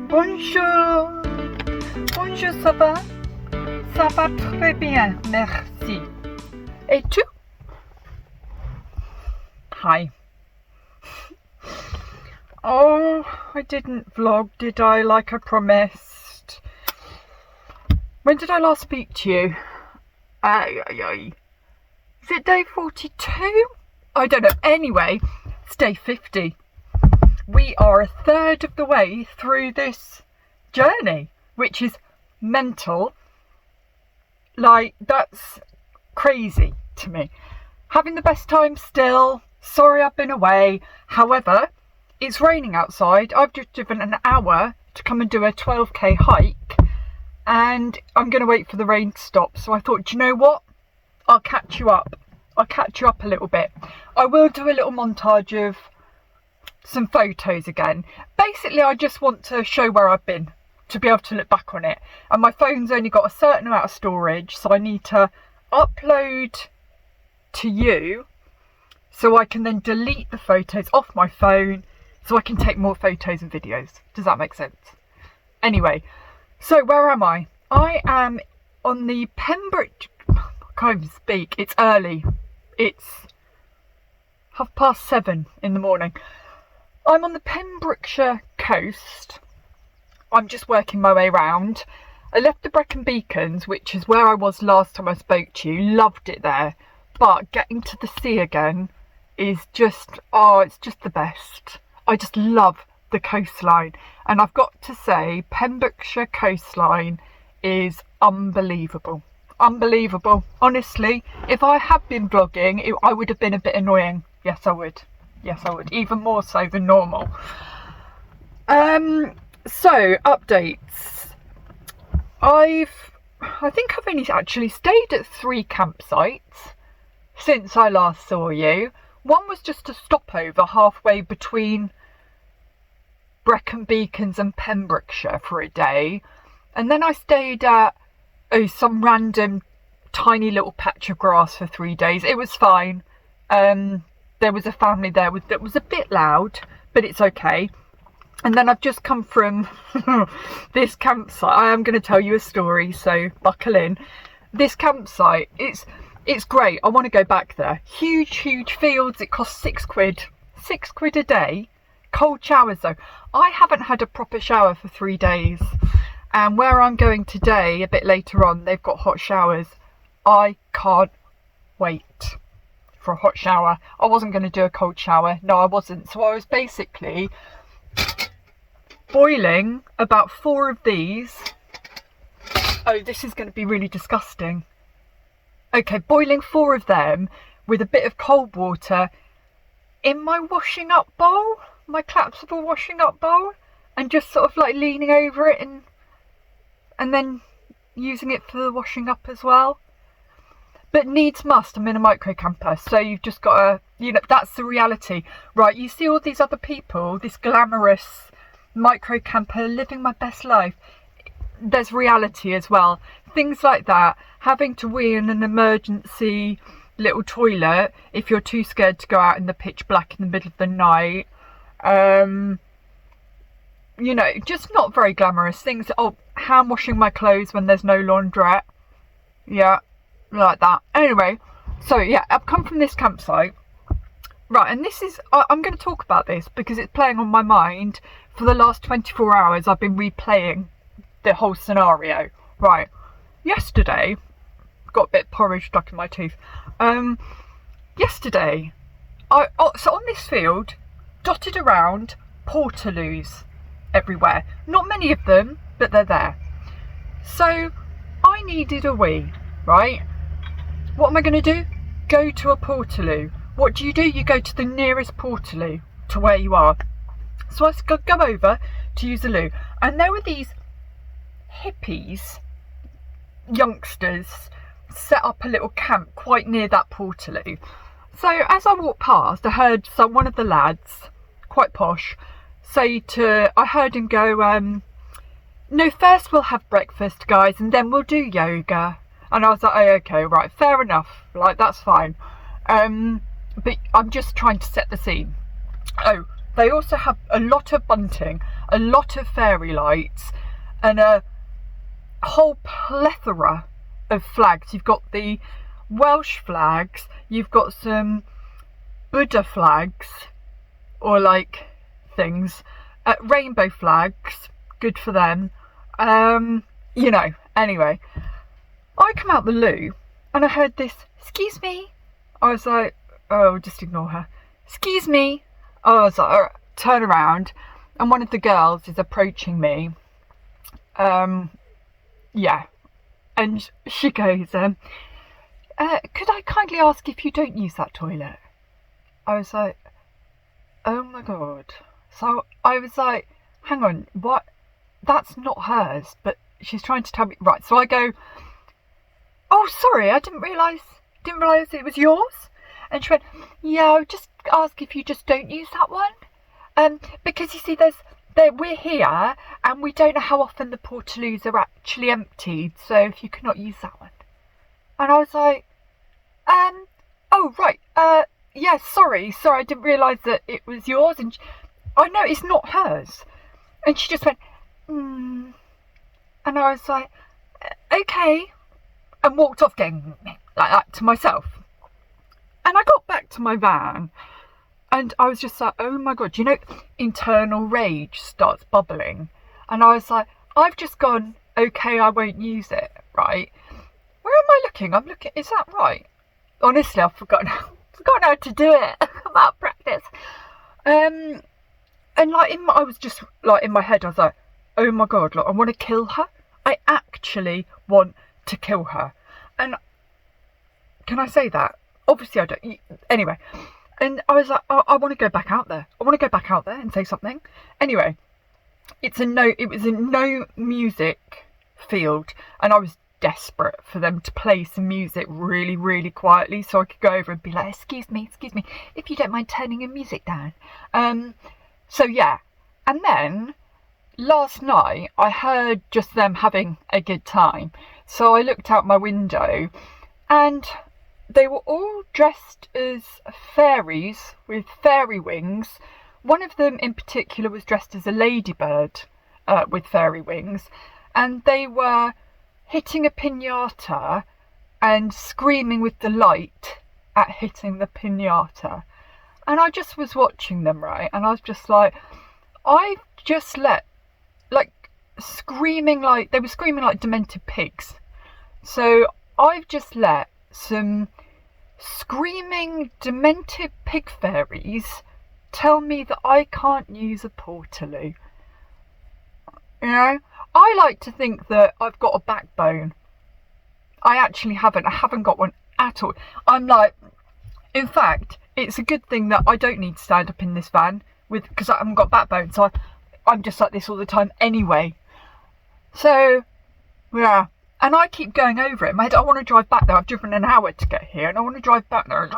Bonjour. Bonjour, ça va? Ça va très bien, merci. Et tu? Hi. Oh, I didn't vlog, did I, like I promised? When did I last speak to you? Is it day 42? I don't know. Anyway, it's day 50. We are a third of the way through this journey, which is mental. Like, that's crazy to me. Having the best time still. Sorry I've been away. However, it's raining outside. I've just driven an hour to come and do a 12k hike, and I'm going to wait for the rain to stop. So I thought, do you know what? I'll catch you up. I'll catch you up a little bit. I will do a little montage of some photos again. Basically, I just want to show where I've been, to be able to look back on it. And my phone's only got a certain amount of storage, so I need to upload to you so I can then delete the photos off my phone so I can take more photos and videos. Does that make sense? Anyway, so where am I? I am on the Pembrokeshire... I can't even speak. It's early. It's 7:30 in the morning. I'm on the Pembrokeshire coast. I'm just working my way around. I left the Brecon Beacons, which is where I was last time I spoke to you. Loved it there. But getting to the sea again is just, oh, it's just the best. I just love the coastline. And I've got to say, Pembrokeshire coastline is unbelievable. Unbelievable. Honestly, if I had been vlogging, I would have been a bit annoying. Yes, I would. Yes, I would. Even more so than normal. So, updates. I think I've only actually stayed at 3 campsites since I last saw you. One was just a stopover halfway between Brecon Beacons and Pembrokeshire for a day. And then I stayed at some random tiny little patch of grass for 3 days. It was fine. There was a family there that was a bit loud, but it's okay. And then I've just come from this campsite. I am going to tell you a story, so buckle in. This campsite, it's great. I want to go back there. Huge fields. It costs £6. £6 a day. Cold showers though. I haven't had a proper shower for 3 days. And where I'm going today, a bit later on, they've got hot showers. I can't wait for a hot shower. I wasn't going to do a cold shower. No, I wasn't. So I was basically boiling about 4 of these. Oh, this is going to be really disgusting. Okay, boiling 4 of them with a bit of cold water in my washing up bowl, my collapsible washing up bowl, and just sort of like leaning over it and then using it for the washing up as well. But needs must, I'm in a micro camper, so you've just got to, you know, that's the reality. Right, you see all these other people, this glamorous micro camper living my best life. There's reality as well. Things like that, having to wee in an emergency little toilet if you're too scared to go out in the pitch black in the middle of the night. You know, just not very glamorous things. Oh, hand washing my clothes when there's no laundrette. Yeah, like that. Anyway, so yeah, I've come from this campsite. Right, and this is, I'm going to talk about this because it's playing on my mind. For the last 24 hours, I've been replaying the whole scenario. Right, yesterday, got a bit of porridge stuck in my tooth. Yesterday, so on this field, dotted around, portaloos everywhere. Not many of them, but they're there. So I needed a wee, right? What am I going to do? Go to a portaloo. What do? You go to the nearest portaloo to where you are. So I go over to use the loo, and there were these hippies, youngsters, set up a little camp quite near that portaloo. So as I walked past, I heard one of the lads, quite posh, I heard him go, no, first we'll have breakfast, guys, and then we'll do yoga. And I was like, oh, okay, right, fair enough, like, that's fine. But I'm just trying to set the scene. Oh, they also have a lot of bunting, a lot of fairy lights, and a whole plethora of flags. You've got the Welsh flags, you've got some Buddha flags, or like things, rainbow flags, good for them. You know, anyway, I come out the loo and I heard this, excuse me. I was like, oh, just ignore her. Excuse me. I was like, all right, turn around, and one of the girls is approaching me. Yeah, and she goes, could I kindly ask if you don't use that toilet? I was like, oh my god. So I was like, hang on, what? That's not hers, but she's trying to tell me. Right, so I go, oh, sorry, I didn't realise it was yours. And she went, yeah, I would just ask if you just don't use that one. Because you see, we're here and we don't know how often the portaloos are actually emptied, so if you cannot use that one. And I was like, oh, right, yeah, sorry, I didn't realise that it was yours. And I know it's not hers. And she just went, and I was like, okay, and walked off going like that to myself. And I got back to my van and I was just like, oh my god, you know, internal rage starts bubbling. And I was like, I've just gone, okay, I won't use it, right? Where am I looking? I'm looking, is that right? Honestly, I've forgotten how to do it. I'm out of practice. And like I was just like in my head, I was like, oh my god, look, I want to kill her. I actually want to kill her. And can I say that? Obviously I don't. Anyway, and I was like, oh, I want to go back out there. I want to go back out there and say something. Anyway, it was a no music field, and I was desperate for them to play some music really, really quietly so I could go over and be like, excuse me, if you don't mind turning your music down. So yeah, and then last night I heard just them having a good time. So I looked out my window and they were all dressed as fairies with fairy wings. One of them in particular was dressed as a ladybird with fairy wings, and they were hitting a piñata and screaming with delight at hitting the piñata. And I just was watching them, right, and I was just like, I've just let, like, they were screaming like demented pigs. So I've just let some screaming demented pig fairies tell me that I can't use a portaloo. You know, I like to think that I've got a backbone. I actually haven't. I haven't got one at all. I'm like, in fact, it's a good thing that I don't need to stand up in this van because I haven't got backbone. So I'm just like this all the time anyway. So, yeah. And I keep going over it. I want to drive back there. I've driven an hour to get here and I want to drive back there.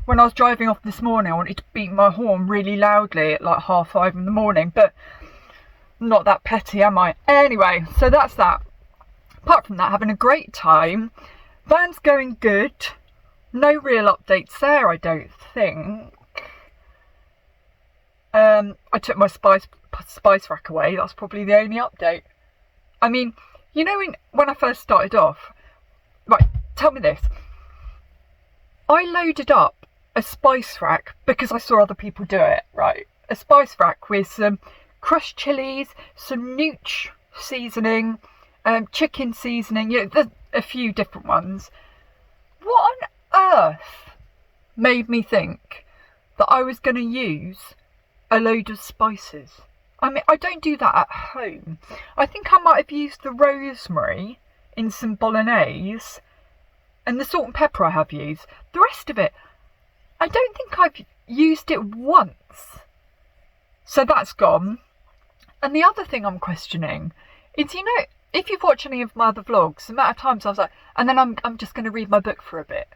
When I was driving off this morning, I wanted to beat my horn really loudly at like 5:30 in the morning. But not that petty, am I? Anyway, so that's that. Apart from that, having a great time. Van's going good. No real updates there, I don't think. I took my spice rack away. That's probably the only update. I mean, you know, when I first started off, right, tell me this. I loaded up a spice rack because I saw other people do it, right? A spice rack with some crushed chilies, some nooch seasoning, chicken seasoning, you know, there's a few different ones. What on earth made me think that I was going to use a load of spices? I mean, I don't do that at home. I think I might have used the rosemary in some bolognese and the salt and pepper I have used. The rest of it, I don't think I've used it once. So that's gone. And the other thing I'm questioning is, you know, if you've watched any of my other vlogs, the amount of times I was like, and then I'm just going to read my book for a bit.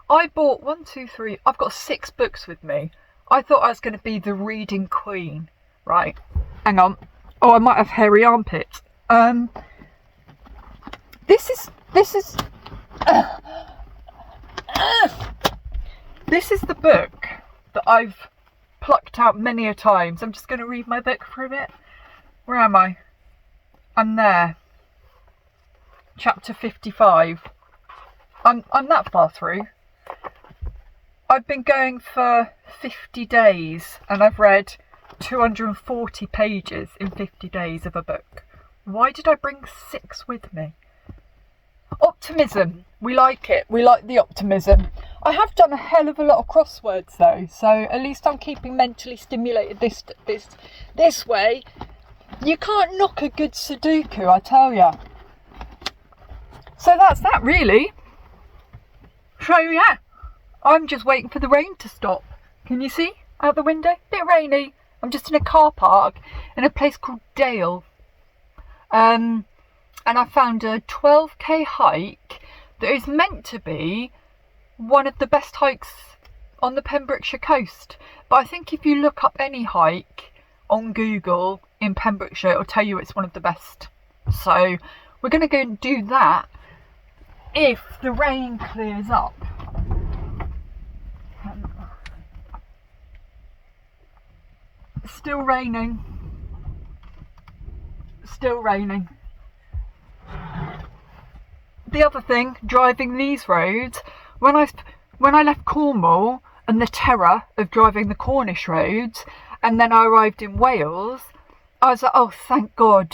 I bought I've got 6 books with me. I thought I was going to be the reading queen. Right, hang on. Oh, I might have hairy armpits. This is This is the book that I've plucked out many a times. I'm just going to read my book for a bit. Where am I? I'm there. Chapter 55. I'm that far through. I've been going for 50 days and I've read 240 pages in 50 days of a book. Why did I bring 6 with me? Optimism. We like it. We like the optimism. I have done a hell of a lot of crosswords though, so at least I'm keeping mentally stimulated this way. You can't knock a good Sudoku, I tell ya. So that's that really. So yeah, I'm just waiting for the rain to stop. Can you see out the window? Bit rainy. I'm just in a car park in a place called Dale. And I found a 12k hike that is meant to be one of the best hikes on the Pembrokeshire coast. But I think if you look up any hike on Google in Pembrokeshire, it'll tell you it's one of the best. So we're going to go and do that if the rain clears up. Still raining. Still raining. The other thing, driving these roads, when I left Cornwall and the terror of driving the Cornish roads, and then I arrived in Wales, I was like, oh, thank God.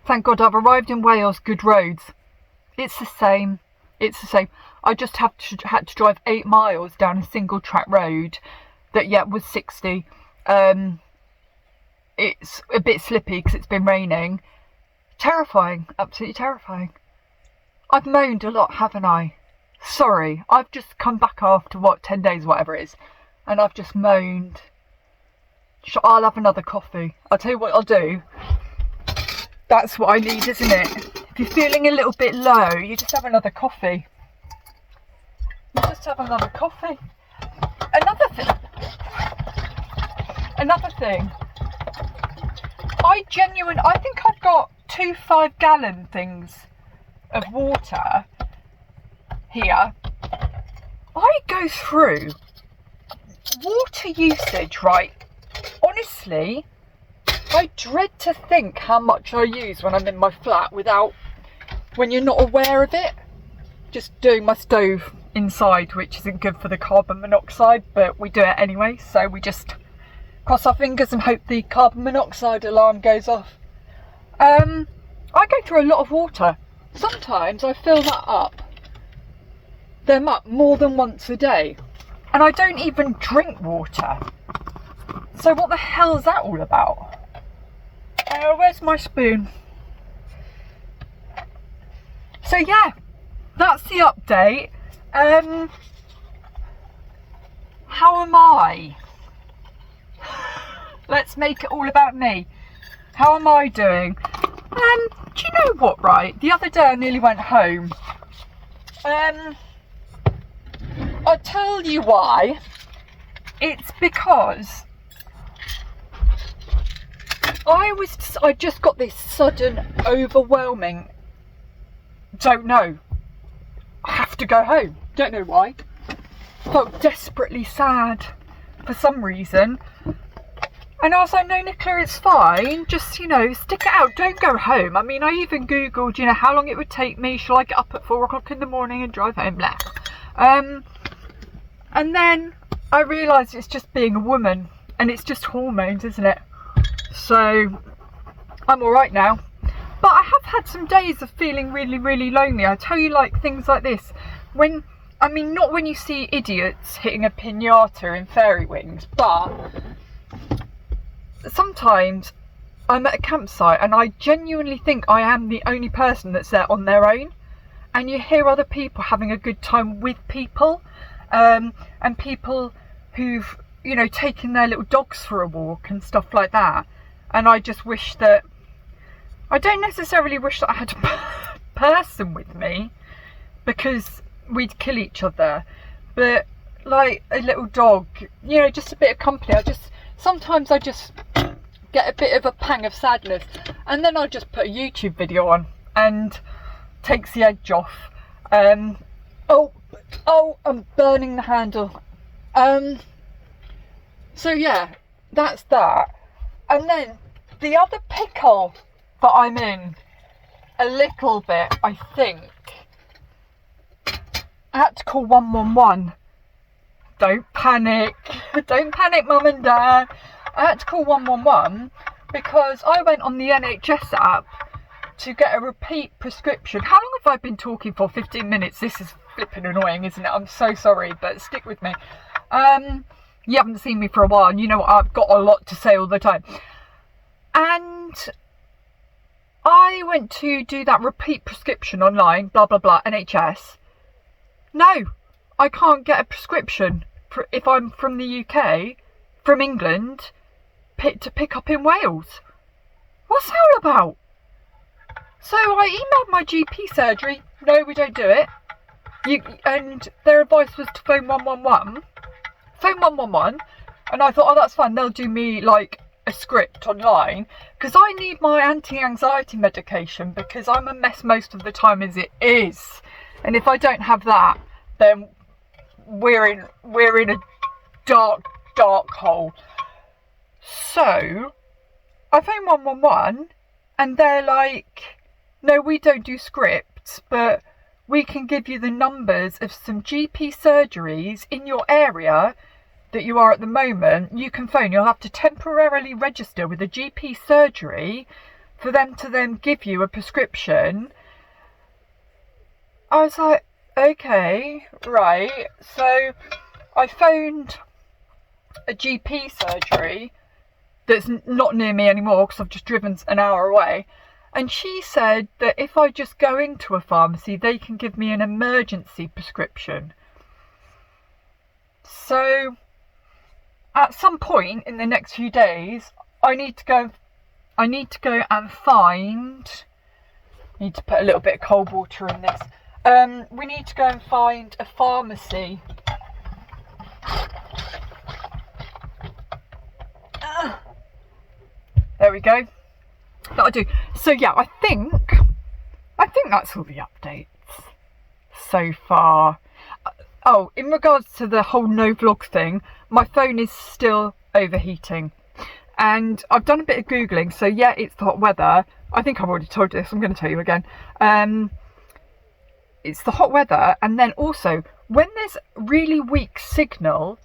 Thank God I've arrived in Wales, good roads. It's the same. It's the same. I just had to drive 8 miles down a single track road that, yeah, was 60. It's a bit slippy because it's been raining. Terrifying. Absolutely terrifying. I've moaned a lot, haven't I? Sorry. I've just come back after, 10 days, whatever it is. And I've just moaned. I'll have another coffee. I'll tell you what I'll do. That's what I need, isn't it? If you're feeling a little bit low, you just have another coffee. You just have another coffee. Another thing. I think I've got 2 5-gallon things of water here. I go through water usage, right? Honestly, I dread to think how much I use when I'm in my flat when you're not aware of it. Just doing my stove inside, which isn't good for the carbon monoxide, but we do it anyway, so we just cross our fingers and hope the carbon monoxide alarm goes off. I go through a lot of water. Sometimes I fill them up more than once a day, and I don't even drink water. So what the hell is that all about? Where's my spoon? So yeah, that's the update. How am I? Let's make it all about me. How am I doing? Do you know what, right? The other day I nearly went home. I'll tell you why. It's because I just got this sudden, overwhelming, don't know, I have to go home. Don't know why. Felt desperately sad for some reason. And I was like, no, Nicola, it's fine. Just, stick it out. Don't go home. I mean, I even Googled, how long it would take me. Shall I get up at 4 o'clock in the morning and drive home? Blah. And then I realised it's just being a woman. And it's just hormones, isn't it? So I'm all right now. But I have had some days of feeling really, really lonely. I tell you, things like this. Not when you see idiots hitting a piñata in fairy wings, but sometimes I'm at a campsite and I genuinely think I am the only person that's there on their own. And you hear other people having a good time with people, and people who've, taken their little dogs for a walk and stuff like that. And I just wish that, I don't necessarily wish that I had a person with me, because we'd kill each other, but like a little dog, just a bit of company. Sometimes I just get a bit of a pang of sadness, and then I'll just put a YouTube video on and takes the edge off. Oh, I'm burning the handle. So yeah, that's that. And then the other pickle that I'm in a little bit, I think, I had to call 111. Don't panic. Don't panic, Mum and Dad. I had to call 111 because I went on the NHS app to get a repeat prescription. How long have I been talking for? 15 minutes. This is flipping annoying, isn't it? I'm so sorry, but stick with me. You haven't seen me for a while, and you know what? I've got a lot to say all the time. And I went to do that repeat prescription online, blah, blah, blah, NHS. No, I can't get a prescription if I'm from the UK, from England, to pick up in Wales. What's that all about? So I emailed my GP surgery. No, we don't do it. And their advice was to phone 111. Phone 111. And I thought, oh, that's fine. They'll do me like a script online. Because I need my anti-anxiety medication because I'm a mess most of the time as it is. And if I don't have that, then we're in a dark hole. So I phone 111 and they're like, no, we don't do scripts, but we can give you the numbers of some GP surgeries in your area that you are at the moment. You can phone. You'll have to temporarily register with a GP surgery for them to then give you a prescription. I was like, okay, right. So I phoned a GP surgery that's not near me anymore because I've just driven an hour away. And she said that if I just go into a pharmacy, they can give me an emergency prescription. So at some point in the next few days, I need to go and find. I need to put a little bit of cold water in this. We need to go and find a pharmacy. There we go. That'll do. So yeah, I think that's all the updates so far. Oh, in regards to the whole no vlog thing, my phone is still overheating. And I've done a bit of Googling, so yeah, it's the hot weather. I think I've already told you this, I'm going to tell you again. It's the hot weather, and then also, when there's really weak signal,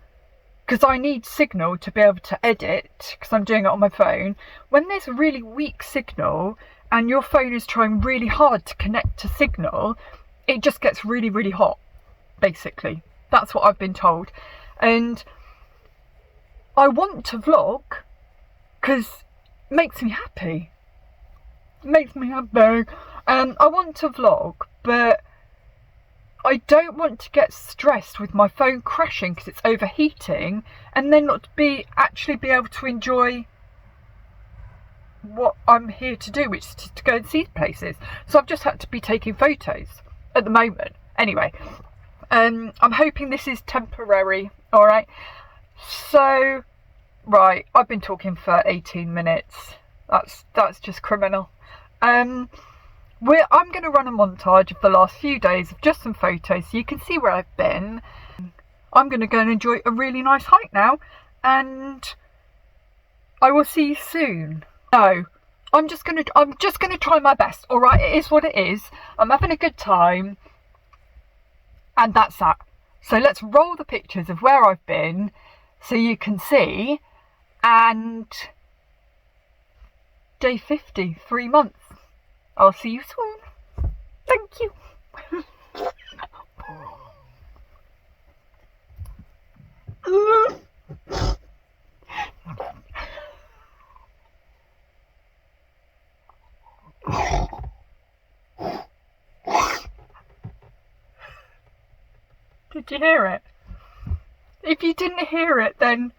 because I need signal to be able to edit, because I'm doing it on my phone, when there's a really weak signal, and your phone is trying really hard to connect to signal, it just gets really, really hot, basically. That's what I've been told. And I want to vlog, because it makes me happy. It makes me happy. I want to vlog, but I don't want to get stressed with my phone crashing because it's overheating, and then not actually be able to enjoy what I'm here to do, which is to go and see places. So I've just had to be taking photos at the moment. Anyway, I'm hoping this is temporary. All right. So, right, I've been talking for 18 minutes. That's just criminal. I'm going to run a montage of the last few days of just some photos so you can see where I've been. I'm going to go and enjoy a really nice hike now, and I will see you soon. No, I'm just going to try my best. All right, it is what it is. I'm having a good time, and that's that. So let's roll the pictures of where I've been so you can see. And day 50, 3 months. I'll see you soon. Thank you. Did you hear it? If you didn't hear it, then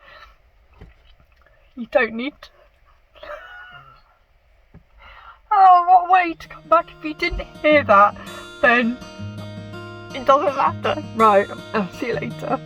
you don't need to. Oh, what a way to come back. If you didn't hear that, then it doesn't matter. Right, I'll see you later.